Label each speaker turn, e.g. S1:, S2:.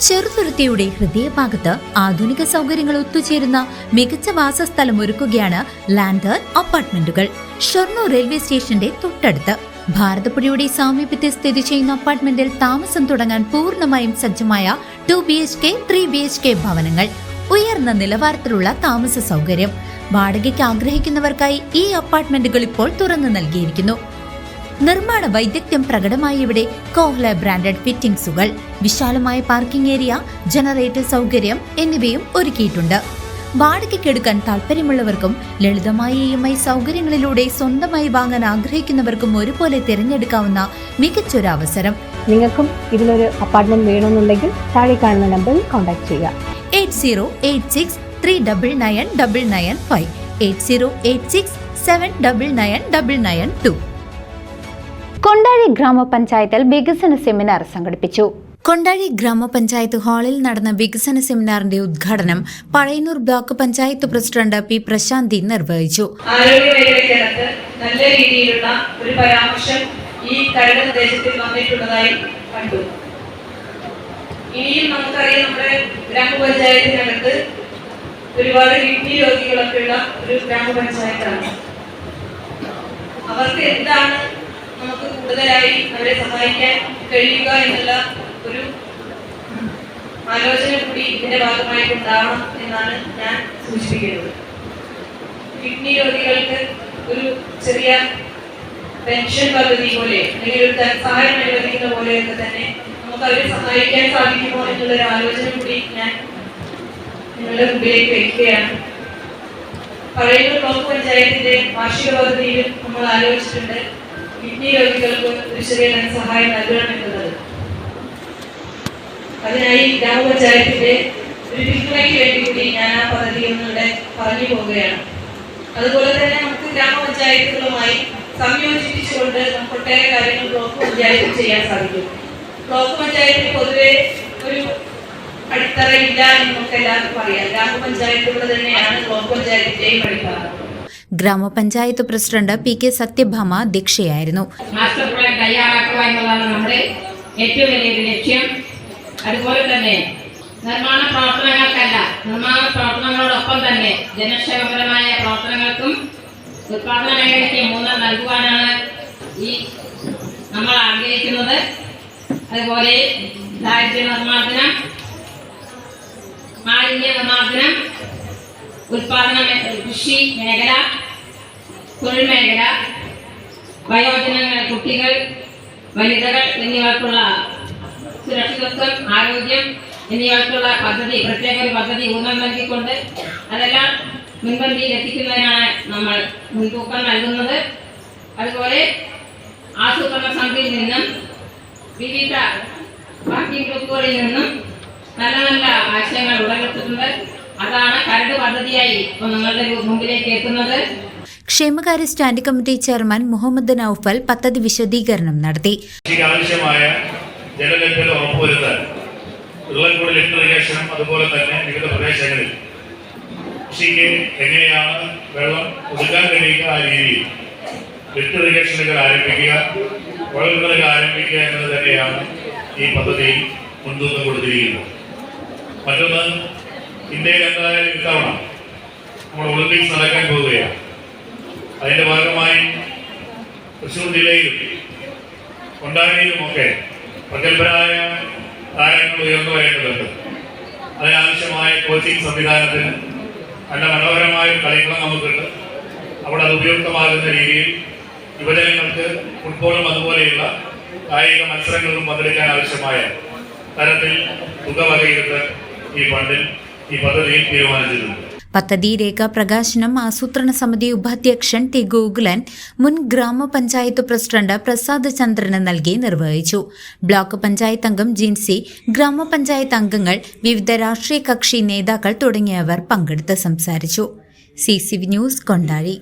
S1: ചെറുതുരുത്തിയുടെ ഹൃദയഭാഗത്ത് ആധുനിക സൗകര്യങ്ങൾ ഒത്തുചേരുന്ന മികച്ച വാസസ്ഥലം ഒരുക്കുകയാണ് ലാൻഡേൺ അപ്പാർട്ട്മെന്റുകൾ. ഷൊർണൂർ റെയിൽവേ സ്റ്റേഷന്റെ തൊട്ടടുത്ത് ഭാരതപ്പുഴയുടെ സാമീപ്യത്തിൽ സ്ഥിതി ചെയ്യുന്ന അപ്പാർട്ട്മെന്റിൽ താമസം തുടങ്ങാൻ പൂർണ്ണമായും സജ്ജമായ 2 BHK 3 BHK ഭവനങ്ങൾ. ഉയർന്ന നിലവാരത്തിലുള്ള താമസ സൗകര്യം. വാടകയ്ക്ക് ആഗ്രഹിക്കുന്നവർക്കായി ഈ അപ്പാർട്ട്മെന്റുകൾ ഇപ്പോൾ തുറന്നു നൽകിയിരിക്കുന്നു. നിർമ്മാണ വൈദഗ്ധ്യം പ്രകടമായ ഇവിടെ കോഹ്ല ബ്രാൻഡഡ് ഫിറ്റിംഗ്സുകൾ, വിശാലമായ പാർക്കിംഗ് ഏരിയ, ജനറേറ്റർ സൗകര്യം എന്നിവയും ഒരുക്കിയിട്ടുണ്ട്. വാടകയ്ക്കെടുക്കാൻ താല്പര്യമുള്ളവർക്കും ലളിതമായ EMI സൗകര്യങ്ങളിലൂടെ സ്വന്തമായി വാങ്ങാൻ ആഗ്രഹിക്കുന്നവർക്കും ഒരുപോലെ തിരഞ്ഞെടുക്കാവുന്ന മികച്ചൊരു അവസരം.
S2: നിങ്ങൾക്കും ഇതിലൊരു അപ്പാർട്ട്മെന്റ് വേണമെന്നുണ്ടെങ്കിൽ താഴെ കാണുന്ന നമ്പറിൽ കോൺടാക്ട് ചെയ്യുക.
S1: 8086399995 8086799992.
S2: കൊണ്ടാഴി ഗ്രാമപഞ്ചായത്തിൽ വികസന സെമിനാർ സംഘടിപ്പിച്ചു.
S1: കൊണ്ടാഴി ഗ്രാമപഞ്ചായത്ത് ഹാളിൽ നടന്ന വികസന സെമിനാറിന്റെ ഉദ്ഘാടനം Pazhayannur block panchayat president P Prasanthi നിർവഹിച്ചു.
S3: ആരോഗ്യമേഖലയ്ക്കകത്ത് നല്ല രീതിയിലുള്ള ഒരു പരാമർശം ഈ കഴിഞ്ഞ നിർദ്ദേശത്തിൽ വന്നിട്ടുള്ളതായി കണ്ടു. ഇനിയും നമുക്കറിയാം, നമ്മുടെ ഗ്രാമപഞ്ചായത്തിനകത്ത് ഒരുപാട് കിഡ്നി രോഗികളൊക്കെ ഉള്ള ഒരു ഗ്രാമപഞ്ചായത്താണ്. അവർക്ക് എന്താണ് നമുക്ക് കൂടുതലായി അവരെ സഹായിക്കാൻ കഴിയുക എന്നുള്ള ഒരു ആലോചന കൂടി ഇതിന്റെ ഭാഗമായിട്ട് ഉണ്ടാവണം എന്നാണ് ഞാൻ സൂചിപ്പിക്കുന്നത്. കിഡ്നി രോഗികൾക്ക് ഒരു ചെറിയ പെൻഷൻ പദ്ധതി പോലെ അല്ലെങ്കിൽ ഒരു സഹായം അനുവദിക്കുന്ന പോലെയൊക്കെ തന്നെ നമുക്ക് അവരെ സഹായിക്കാൻ സാധിക്കുമോ എന്നുള്ളൊരു ആലോചന കൂടി ഞാൻ നിങ്ങളുടെ മുമ്പിലേക്ക് വയ്ക്കുകയാണ്. പഴയന്നൂർ ബ്ലോക്ക് പഞ്ചായത്തിന്റെ വാർഷിക പദ്ധതിയിലും നമ്മൾ ആലോചിച്ചിട്ടുണ്ട് കിഡ്നി രോഗികൾക്ക് ഒരു ചെറിയ ധനസഹായം നൽകണം എന്നുള്ളത്. അതിനായി ഗ്രാമപഞ്ചായത്തിന്റെ ഒരു പിന്തുണയ്ക്ക് വേണ്ടി കൂടി ഞാൻ ആ പദ്ധതി ഒന്നിവിടെ പറഞ്ഞു പോവുകയാണ്. അതുപോലെ തന്നെ നമുക്ക് ഗ്രാമപഞ്ചായത്തുകളുമായി സംയോജിപ്പിച്ചുകൊണ്ട് നമുക്ക് ഒട്ടേറെ കാര്യങ്ങൾ ബ്ലോക്ക് പഞ്ചായത്തിൽ ചെയ്യാൻ സാധിക്കും. ബ്ലോക്ക് പഞ്ചായത്തിന് പൊതുവെ ഒരു അടിത്തറ ഇല്ല എന്ന് നമുക്ക് എല്ലാവർക്കും അറിയാം. ഗ്രാമപഞ്ചായത്തുകൾ തന്നെയാണ് ബ്ലോക്ക് പഞ്ചായത്തിന്റെയും അടിത്തറ.
S1: ഗ്രാമപഞ്ചായത്ത് പ്രസിഡന്റ് PK സത്യഭാമ അധ്യക്ഷയായിരുന്നു.
S4: മാസ്റ്റർ പ്ലാൻ തയ്യാറാക്കുക എന്നുള്ളതാണ് നമ്മുടെ ഏറ്റവും വലിയ ലക്ഷ്യം. അതുപോലെ തന്നെ നിർമ്മാണ പ്രവർത്തനങ്ങളോടൊപ്പം തന്നെ ജനക്ഷേമപരമായ പ്രവർത്തനങ്ങൾക്കും ഉത്പാദന മേഖലയ്ക്ക് ഊന്നൽ നൽകുവാനാണ് നമ്മൾ ആഗ്രഹിക്കുന്നത്. അതുപോലെ ദാരിദ്ര്യ നിർമ്മാർജ്ജനം, മാലിന്യ നിർമ്മാർജ്ജനം, ഉത്പാദന കൃഷി മേഖല, തൊഴിൽ മേഖല, വയോജനങ്ങൾ, കുട്ടികൾ, വനിതകൾ എന്നിവർക്കുള്ള സുരക്ഷിതത്വം, ആരോഗ്യം എന്നിവർക്കുള്ള പദ്ധതി, പ്രത്യേക ഒരു പദ്ധതി ഊന്നൽ നൽകിക്കൊണ്ട് അതെല്ലാം മുൻപന്തിയിൽ എത്തിക്കുന്നതിനാണ് നമ്മൾ മുൻതൂക്കം നൽകുന്നത്. അതുപോലെ ആസൂത്രണ സമിതിയിൽ നിന്നും വിവിധ വർക്കിംഗ് ഗ്രൂപ്പുകളിൽ നിന്നും നല്ല നല്ല ആശയങ്ങൾ ഉടലെടുത്തിട്ടുണ്ട്. അതാണ് കരട് പദ്ധതിയായി ഇപ്പോൾ നിങ്ങളുടെ മുമ്പിലേക്ക് എത്തുന്നത്.
S1: ക്ഷേമകാര്യ standing committee chairman Muhammad Naufal പദ്ധതി വിശദീകരണം നടത്തി.
S5: ആവശ്യമായ ജലലഭ്യത ഉറപ്പുവരുത്താൻ വെള്ളംകൂടി ലിഫ്റ്റ് ഇറിഗേഷനും അതുപോലെ തന്നെ വിവിധ പ്രദേശങ്ങളിൽ കൃഷിക്ക് എങ്ങനെയാണ് വെള്ളം ഒതുക്കാൻ കഴിയുക ആ രീതിയിൽ ലിഫ്റ്റ് ഇറിഗേഷനുകൾ ആരംഭിക്കുക, കുഴൽക്കിണറുകൾ ആരംഭിക്കുക എന്നത് തന്നെയാണ് ഈ പദ്ധതിയിൽ മുൻതൂക്കം കൊടുത്തിരിക്കുന്നത്. മറ്റൊന്ന്, ഇന്ത്യയിൽ എന്തായാലും ഇത്തവണ നമ്മുടെ ഒളിമ്പിക്സ് നടക്കാൻ പോവുകയാണ്. അതിൻ്റെ ഭാഗമായി തൃശ്ശൂർ ജില്ലയിലും കൊണ്ടാഴിയിലുമൊക്കെ പ്രഗത്ഭരായ താരങ്ങൾ ഉയർന്നു വരേണ്ടതുണ്ട്. അതിനാവശ്യമായ കോച്ചിങ് സംവിധാനത്തിന് നല്ല മനോഹരമായ കളിക്കളം നമുക്കുണ്ട്. അവിടെ അത് ഉപയുക്തമാകുന്ന രീതിയിൽ യുവജനങ്ങൾക്ക് ഫുട്ബോളും അതുപോലെയുള്ള കായിക മത്സരങ്ങളിലും പങ്കെടുക്കാൻ ആവശ്യമായ തരത്തിൽ തുക വകയിരുത്ത് ഈ ഫണ്ടിൽ ഈ പദ്ധതിയിൽ തീരുമാനിച്ചിട്ടുണ്ട്.
S1: പദ്ധതി രേഖ പ്രകാശനം ആസൂത്രണ സമിതി ഉപാധ്യക്ഷൻ ടി ഗോകുലൻ, മുൻ ഗ്രാമപഞ്ചായത്ത് പ്രസിഡന്റ് പ്രസാദ് ചന്ദ്രന് നൽകി നിർവഹിച്ചു. ബ്ലോക്ക് പഞ്ചായത്ത് അംഗം ജിൻസി, ഗ്രാമപഞ്ചായത്ത് അംഗങ്ങൾ, വിവിധ രാഷ്ട്രീയ കക്ഷി നേതാക്കൾ തുടങ്ങിയവർ പങ്കെടുത്ത് സംസാരിച്ചു. CCV news, Kondazhy.